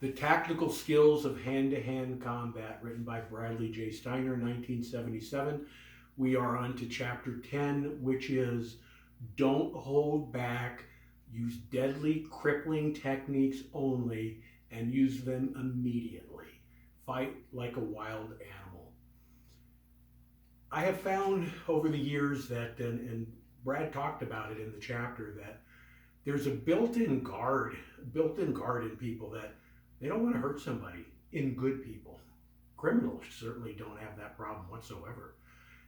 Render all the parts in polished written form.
The Tactical Skills of Hand-to-Hand Combat, written by Bradley J. Steiner, 1977. We are on to chapter 10, which is Don't Hold Back, use deadly, crippling techniques only, and use them immediately. Fight like a wild animal. I have found over the years that, and Brad talked about it in the chapter, that there's a built-in guard in people that they don't want to hurt somebody. In good people, criminals certainly don't have that problem whatsoever.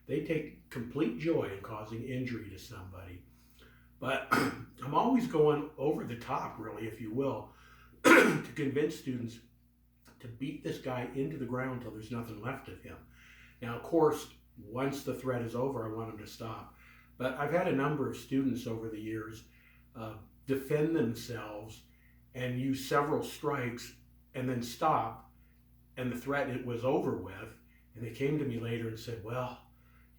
They take complete joy in causing injury to somebody. But I'm always going over the top, really, if you will, to convince students to beat this guy into the ground till there's nothing left of him. Now, of course, once the threat is over, I want him to stop. But I've had a number of students over the years uh, defend themselves and use several strikes and then stop, and the threat it was over with. And they came to me later and said, well,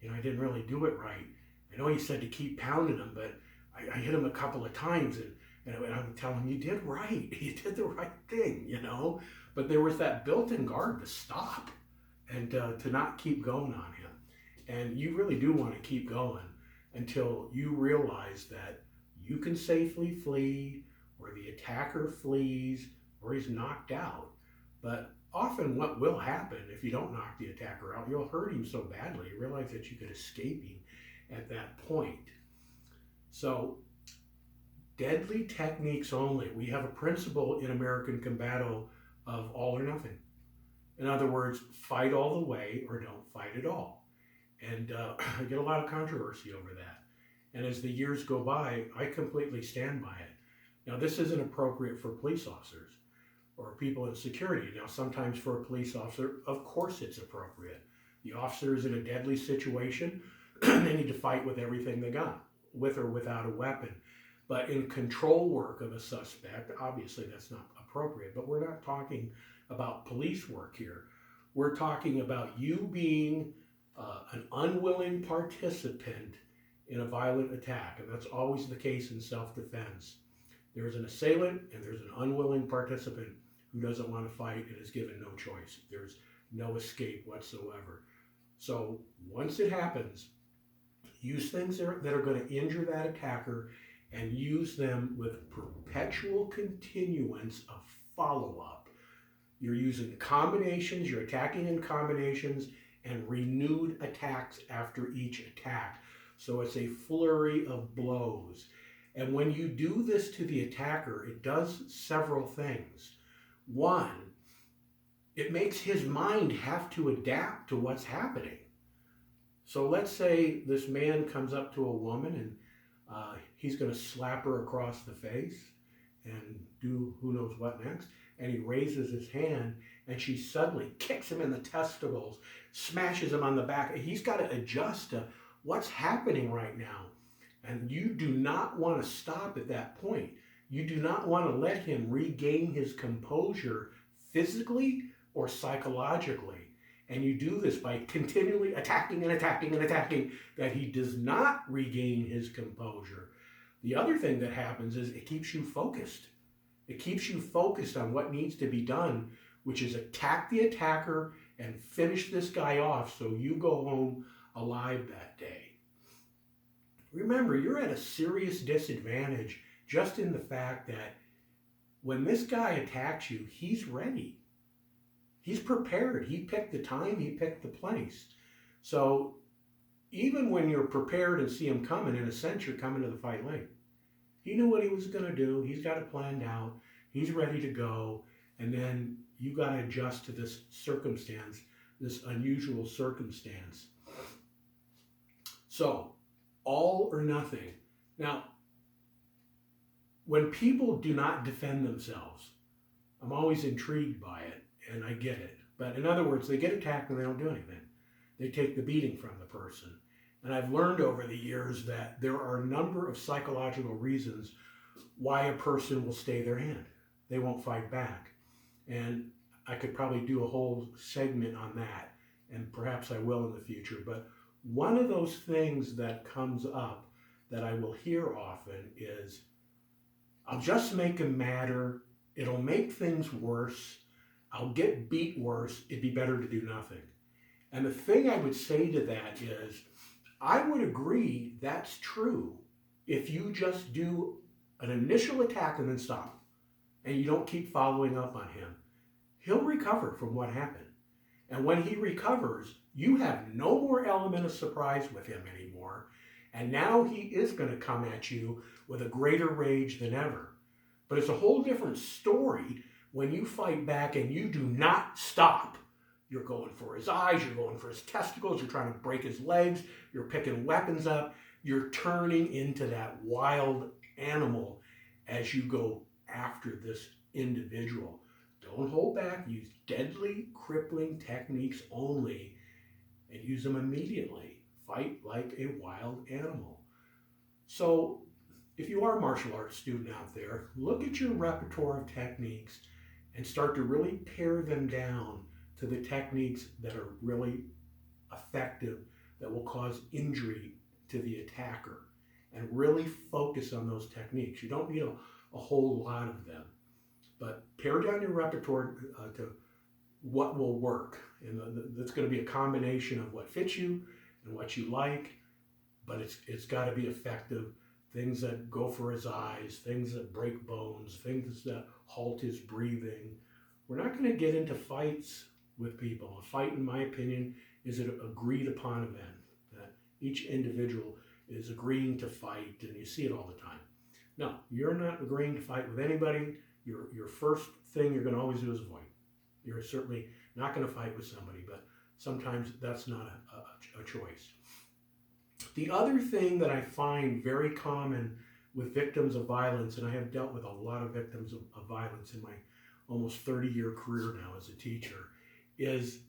I didn't really do it right. I know he said to keep pounding him, but I hit him a couple of times, and I would tell him, you did right. You did the right thing. But there was that built-in guard to stop and to not keep going on him. And you really do want to keep going until you realize that you can safely flee, or the attacker flees, or he's knocked out. But often what will happen if you don't knock the attacker out, you'll hurt him so badly, you realize that you could escape him at that point. So, deadly techniques only. We have a principle in American Combato of all or nothing. In other words, fight all the way or don't fight at all. And I get a lot of controversy over that. And as the years go by, I completely stand by it. Now, this isn't appropriate for police officers or people in security. Now, sometimes for a police officer, of course it's appropriate. The officer is in a deadly situation. They need to fight with everything they got, with or without a weapon. But in control work of a suspect, obviously that's not appropriate. But we're not talking about police work here. We're talking about you being an unwilling participant in a violent attack. And that's always the case in self-defense. There's an assailant and there's an unwilling participant who doesn't want to fight and is given no choice. There's no escape whatsoever. So once it happens, use things that are going to injure that attacker, and use them with perpetual continuance of follow-up. You're using combinations, you're attacking in combinations, and renewed attacks after each attack. So it's a flurry of blows. And when you do this to the attacker, it does several things. One, it makes his mind have to adapt to what's happening. So let's say this man comes up to a woman and he's going to slap her across the face and do who knows what next. And he raises his hand and she suddenly kicks him in the testicles, smashes him on the back. He's got to adjust to what's happening right now. And you do not want to stop at that point. You do not want to let him regain his composure physically or psychologically. And you do this by continually attacking and attacking and attacking, that he does not regain his composure. The other thing that happens is it keeps you focused. It keeps you focused on what needs to be done, which is attack the attacker and finish this guy off so you go home alive that day. Remember, you're at a serious disadvantage just in the fact that when this guy attacks you, he's ready. He's prepared. He picked the time, he picked the place. So even when you're prepared and see him coming, in a sense, you're coming to the fight late. He knew what he was going to do. He's got it planned out. He's ready to go. And then you got to adjust to this circumstance, this unusual circumstance. So, all or nothing. Now, when people do not defend themselves, I'm always intrigued by it, and I get it. But in other words, they get attacked and they don't do anything. They take the beating from the person. And I've learned over the years that there are a number of psychological reasons why a person will stay their hand. They won't fight back. And I could probably do a whole segment on that, and perhaps I will in the future. But one of those things that comes up that I will hear often is, I'll just make him madder It'll make things worse. I'll get beat worse. It'd be better to do nothing. And the thing I would say to that is, I would agree that's true if you just do an initial attack and then stop, and you don't keep following up on him. He'll recover from what happened. And when he recovers, you have no more element of surprise with him anymore. And now he is going to come at you with a greater rage than ever. But it's a whole different story when you fight back and you do not stop. You're going for his eyes, you're going for his testicles, you're trying to break his legs, you're picking weapons up, you're turning into that wild animal as you go after this individual. Don't hold back, use deadly, crippling techniques only, and use them immediately. Fight like a wild animal. So, if you are a martial arts student out there, look at your repertoire of techniques and start to really pare them down to the techniques that are really effective, that will cause injury to the attacker, and really focus on those techniques. You don't need a whole lot of them, but pare down your repertoire to what will work. And that's going to be a combination of what fits you and what you like, but it's got to be effective. Things that go for his eyes, things that break bones, things that halt his breathing. We're not going to get into fights with people. A fight, in my opinion, is an agreed upon event that each individual is agreeing to fight, and you see it all the time. No, you're not agreeing to fight with anybody. Your first thing you're going to always do is avoid. You're certainly not going to fight with somebody, but sometimes that's not a choice. The other thing that I find very common with victims of violence, and I have dealt with a lot of victims of violence in my almost 30-year career now as a teacher, is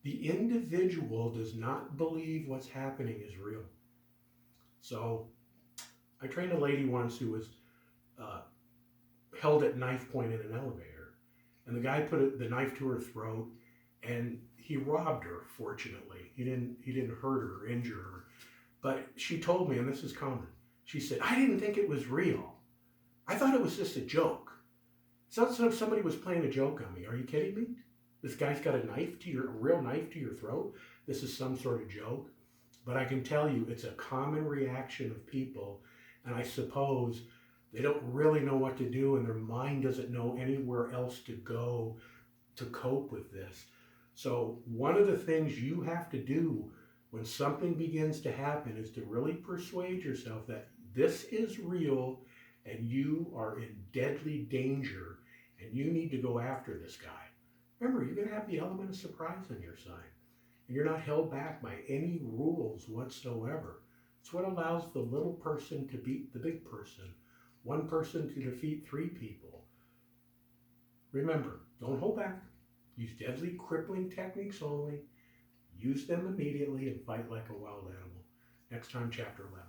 the individual does not believe what's happening is real. So I trained a lady once who was held at knife point in an elevator, and the guy put the knife to her throat, and he robbed her. Fortunately, he didn't hurt her or injure her, but she told me, and this is common, she said, "I didn't think it was real. I thought it was just a joke. So somebody was playing a joke on me. Are you kidding me? This guy's got a real knife to your throat. This is some sort of joke." But I can tell you, it's a common reaction of people, and I suppose they don't really know what to do, and their mind doesn't know anywhere else to go to cope with this. So one of the things you have to do when something begins to happen is to really persuade yourself that this is real and you are in deadly danger and you need to go after this guy. Remember, you're going to have the element of surprise on your side, and you're not held back by any rules whatsoever. It's what allows the little person to beat the big person, one person to defeat three people. Remember, don't hold back. Use deadly, crippling techniques only. Use them immediately and fight like a wild animal. Next time, Chapter 11.